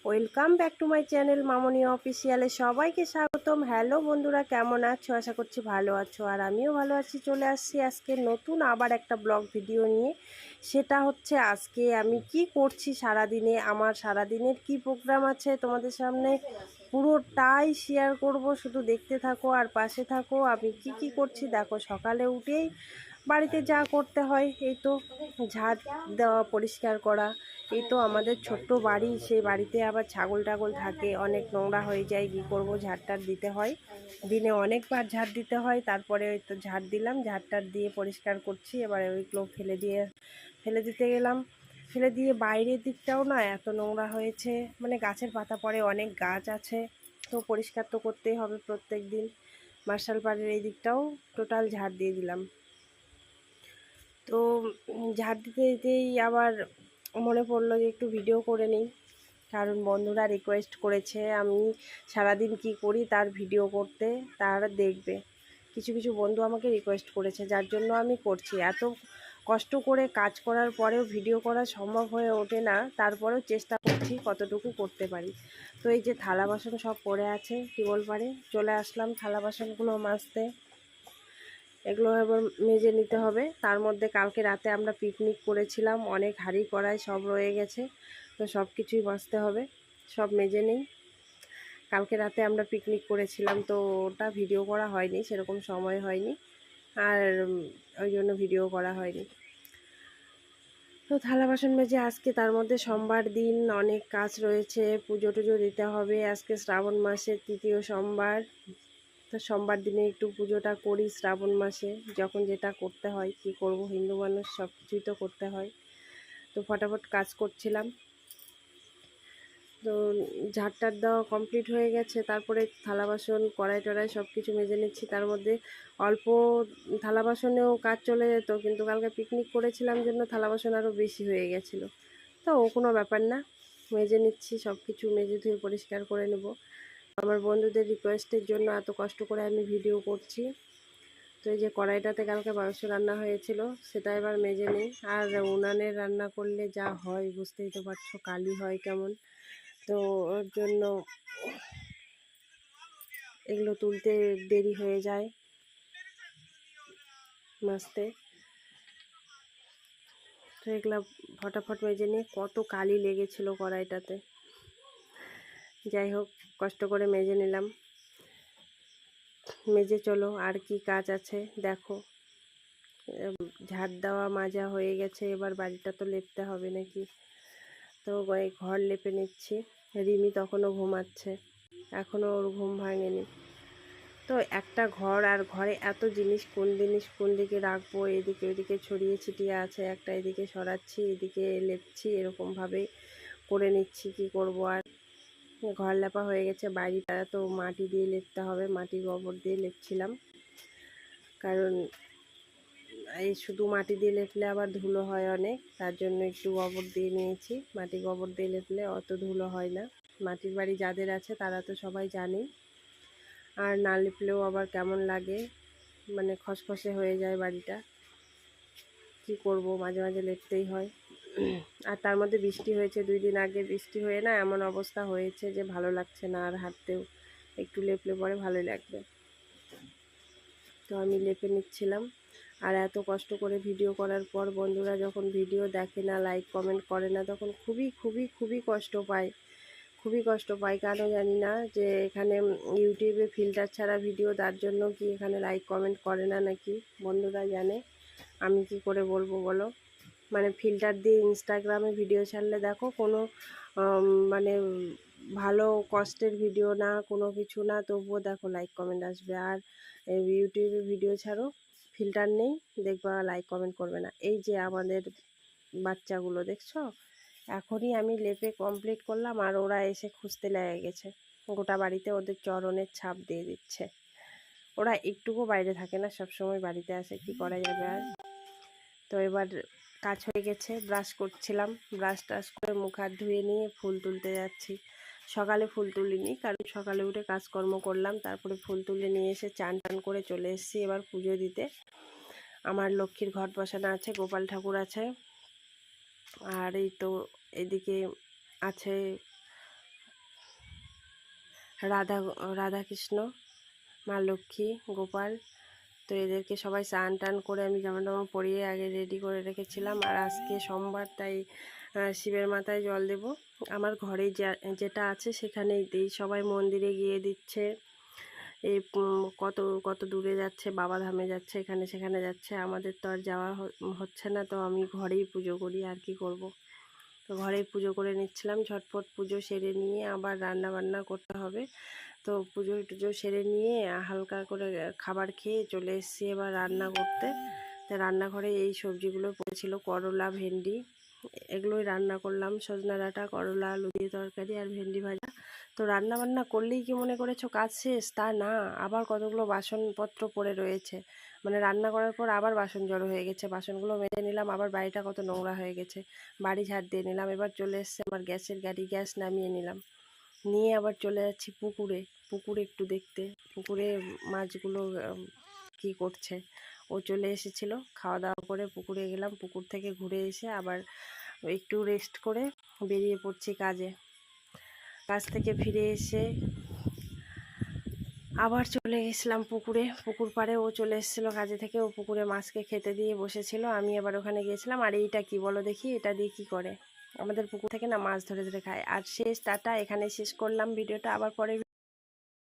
Welcome back to my channel Mamoni অফিসিয়ালে সবাইকে স্বাগতম। হ্যালো বন্ধুরা, কেমন আছো? আশা করছি ভালো আছো, আর আমিও ভালো আছি। চলে আসছি আজকে নতুন আবার একটা ব্লগ ভিডিও নিয়ে। সেটা হচ্ছে আজকে আমি কি করছি সারাদিনে, আমার সারাদিনের কি প্রোগ্রাম আছে তোমাদের সামনে পুরোটাই শেয়ার করব। শুধু দেখতে থাকো আর পাশে থাকো। আমি কি করছি দেখো। সকালে উঠেই বাড়িতে যা করতে হয়, এই তো ঝাড় দেওয়া, পরিষ্কার করা। এই তো আমাদের ছোট্ট বাড়ি, সেই বাড়িতে আবার ছাগল টাগল থাকে, অনেক নোংরা হয়ে যায়। কী করবো, ঝাড়টার দিতে হয়, দিনে অনেকবার ঝাড় দিতে হয়। তারপরে ওই তো ঝাড় দিলাম, ঝাড়টার দিয়ে পরিষ্কার করছি। এবার ওইগুলো ফেলে দিতে গেলাম। ফেলে দিয়ে বাইরের দিকটাও না এত নোংরা হয়েছে, মানে গাছের পাতা পড়ে, অনেক গাছ আছে, তো পরিষ্কার তো করতেই হবে প্রত্যেক দিন। মার্শাল পাড়ের এই দিকটাও টোটাল ঝাড় দিয়ে দিলাম। তো ঝাড় দিতে দিতেই আবার মনে পড়লো যে একটু ভিডিও করে নিই, কারণ বন্ধুরা রিকোয়েস্ট করেছে আমি সারাদিন কি করি তার ভিডিও করতে, তারা দেখবে। কিছু কিছু বন্ধু আমাকে রিকোয়েস্ট করেছে, যার জন্য আমি করছি। এত কষ্ট করে কাজ করার পরেও ভিডিও করা সম্ভব হয়ে ওঠে না, তারপরেও চেষ্টা করছি কতটুকু করতে পারি। তো এই যে থালা বাসন সব পড়ে আছে টিউবওয়েল পাড়ে, চলে আসলাম থালা বাসনগুলো মাজতে। এগুলো এবার মেজে নিতে হবে। তার মধ্যে কালকে রাতে আমরা পিকনিক করেছিলাম, অনেক হাঁড়ি কড়াই সব রয়ে গেছে, তো সব কিছুই মাজতে হবে। সব মেজে নিই। কালকে রাতে আমরা পিকনিক করেছিলাম, তো ওটা ভিডিও করা হয়নি, সেরকম সময় হয়নি, আর ওই জন্য ভিডিও করা হয়নি। তো থালা বাসন মেজে আজকে, তার মধ্যে সোমবার দিন, অনেক কাজ রয়েছে, পুজো টুজো দিতে হবে। আজকে শ্রাবণ মাসের তৃতীয় সোমবার, তো সোমবার দিনে একটু পুজোটা করি শ্রাবণ মাসে, যখন যেটা করতে হয়। কি করব, হিন্দু মানুষ, সব কিছুই তো করতে হয়। তো ফটাফট কাজ করছিলাম। তো ঝাড়টার দেওয়া কমপ্লিট হয়ে গেছে, তারপরে থালা বাসন কড়াই টড়াই সব কিছু মেজে নিচ্ছি। তার মধ্যে অল্প থালা বাসনেও কাজ চলে যেত, কিন্তু কালকে পিকনিক করেছিলাম জন্য থালা বাসন আরও বেশি হয়ে গেছিলো। তো ও কোনো ব্যাপার না, মেজে নিচ্ছি, সব কিছু মেজে ধুয়ে পরিষ্কার করে নেব। আমার বন্ধুদের রিকোয়েস্টের জন্য এত কষ্ট করে আমি ভিডিও করছি। তো এই যে কড়াইটাতে কালকে মাংস রান্না হয়েছিল, সেটা এবার মেজে নিই। আর উনানে রান্না করলে যা হয় বুঝতেই তো পারছো, কালি হয় কেমন। তো ওর জন্য এগুলো তুলতে দেরি হয়ে যায়, মাজতে। তো এগুলো ফটাফট মেজে নিয়ে, কত কালি লেগেছিল কড়াইটাতে। যাই হোক, কষ্ট করে মেজে নিলাম। মেজে চলো, আর কি কাজ আছে দেখো। ঝাড় দেওয়া মাজা হয়ে গেছে, এবার বাড়িটা তো লেপতে হবে নাকি। তো ঘর লেপে নিচ্ছি। রিমি তখনও ঘুমাচ্ছে, এখনও ওর ঘুম ভাঙেনি। তো একটা ঘর, আর ঘরে এত জিনিস কোন দিকে রাখবো, এদিকে ওইদিকে ছড়িয়ে ছিটিয়ে আছে। একটা এদিকে সরাচ্ছি, এদিকে লেপছি, এরকমভাবে করে নিচ্ছি। কি করব আর। ঘর লেপা হয়ে গেছে, বাড়িটা তো মাটি দিয়ে লেপতে হবে, মাটি গোবর দিয়ে লেপছিলাম। কারণ এই শুধু মাটি দিয়ে লেপলে আবার ধুলো হয় অনেক, তার জন্য একটু গোবর দিয়ে নিয়েছি। মাটি গোবর দিয়ে লেপলে অত ধুলো হয় না। মাটির বাড়ি যাদের আছে তারা তো সবাই জানে। আর না লেপলেও আবার কেমন লাগে, মানে খসখসে হয়ে যায় বাড়িটা। কি করব, মাঝে মাঝে লেপতেই হয়। আর তার মধ্যে বৃষ্টি হয়েছে, 2 দিন আগে বৃষ্টি হয়ে না এমন অবস্থা হয়েছে যে ভালো লাগছে না আর হাঁটতেও। একটু লেপলে পরে ভালোই লাগবে। তো আমি লেপে নিচ্ছিলাম। আর এত কষ্ট করে ভিডিও করার পর বন্ধুরা যখন ভিডিও দেখে না, লাইক কমেন্ট করে না, তখন খুবই খুবই খুবই কষ্ট পায়। খুবই কষ্ট পাই, কেন জানি না। যে এখানে ইউটিউবে ফিল্টার ছাড়া ভিডিও, তার জন্য কি এখানে লাইক কমেন্ট করে না নাকি বন্ধুরা জানে। আমি কি করে বলবো বলো। মানে ফিল্টার দিয়ে ইনস্টাগ্রামে ভিডিও ছাড়লে দেখো, কোনো মানে ভালো কষ্টের ভিডিও না, কোনো কিছু না, তবুও দেখো লাইক কমেন্ট আসবে। আর ইউটিউবে ভিডিও ছাড়ো, ফিল্টার নেই, দেখবা লাইক কমেন্ট করবে না। এই যে আমাদের বাচ্চাগুলো দেখছো, এখনই আমি লেপে কমপ্লিট করলাম আর ওরা এসে খুঁজতে লেগে গেছে। গোটা বাড়িতে ওদের চরণের ছাপ দিয়ে দিচ্ছে। ওরা একটুকু বাইরে থাকে না, সব সময় বাড়িতে আসে, কি করা যাবে আর। তো এবার কাজ হয়ে গেছে, ব্রাশ করছিলাম, ব্রাশ টাশ করে মুখ হাত ধুয়ে নিয়ে ফুল তুলতে যাচ্ছি। সকালে ফুল তুলিনি, কারণ সকালে উঠে কাজকর্ম করলাম, তারপরে ফুল তুলে নিয়ে এসে চান টান করে চলে এসেছি এবার পুজো দিতে। আমার লক্ষ্মীর ঘট বসানো আছে, গোপাল ঠাকুর আছে, আর এই তো এদিকে আছে রাধাকৃষ্ণ, মা লক্ষ্মী, গোপাল। তো এদেরকে সবাই স্নান টান করে আমি জামা টামা পরিয়ে আগে রেডি করে রেখেছিলাম। আর আজকে সোমবার, তাই শিবের মাথায় জল দেব। আমার ঘরে যেটা আছে সেখানেই দিই, সবাই মন্দিরে গিয়ে দিচ্ছে। এই কত কত দূরে যাচ্ছে, বাবাধামে যাচ্ছে, এখানে সেখানে যাচ্ছে, আমাদের তো আর যাওয়া হচ্ছে না। তো আমি ঘরেই পুজো করি, আর কি করব। তো ঘরেই পুজো করে নিচ্ছিলাম। ঝটপট পুজো সেরে নিয়ে আবার রান্না বান্না করতে হবে। তো পুজো টুজো সেরে নিয়ে হালকা করে খাবার খেয়ে চলে এসেছি এবার রান্না করতে। তো রান্নাঘরে এই সবজিগুলো পড়েছিল, করলা, ভেন্ডি, এগুলোই রান্না করলাম। সজনা ডাঁটা, করলা, আলু দিয়ে তরকারি আর ভেন্ডি ভাজা। তো রান্না বান্না করলেই কি মনে করেছো কাজ শেষ? তা না, আবার কতগুলো বাসনপত্র পড়ে রয়েছে। মানে রান্না করার পর আবার বাসন জড়ো হয়ে গেছে, বাসনগুলো মেজে নিলাম। আবার বাড়িটা কত নোংরা হয়ে গেছে, বাড়ি ঝাড় দিয়ে নিলাম। এবার চলে এসছে আমার গ্যাসের গাড়ি, গ্যাস নামিয়ে নিলাম। নিয়ে আবার চলে যাচ্ছি পুকুরে একটু দেখতে, পুকুরে মাছগুলো কি করছে। ও চলে এসেছিল, খাওয়া দাওয়া করে পুকুরে গেলাম। পুকুর থেকে ঘুরে এসে আবার একটু রেস্ট করে বেরিয়ে পড়ছি কাজে। কাজ থেকে ফিরে এসে আবার চলে গেছিলাম পুকুর পাড়ে। ও চলে এসেছিলো কাজে থেকে, ও পুকুরে মাছকে খেতে দিয়ে বসেছিল, আমি আবার ওখানে গিয়েছিলাম। আর এইটা কি বলো দেখি, এটা দিয়ে কি করে? আমাদের পুকুর থেকে না মাছ ধরে ধরে খায়। আর শেষ, টাটা, এখানে শেষ করলাম ভিডিওটা। আবার পরে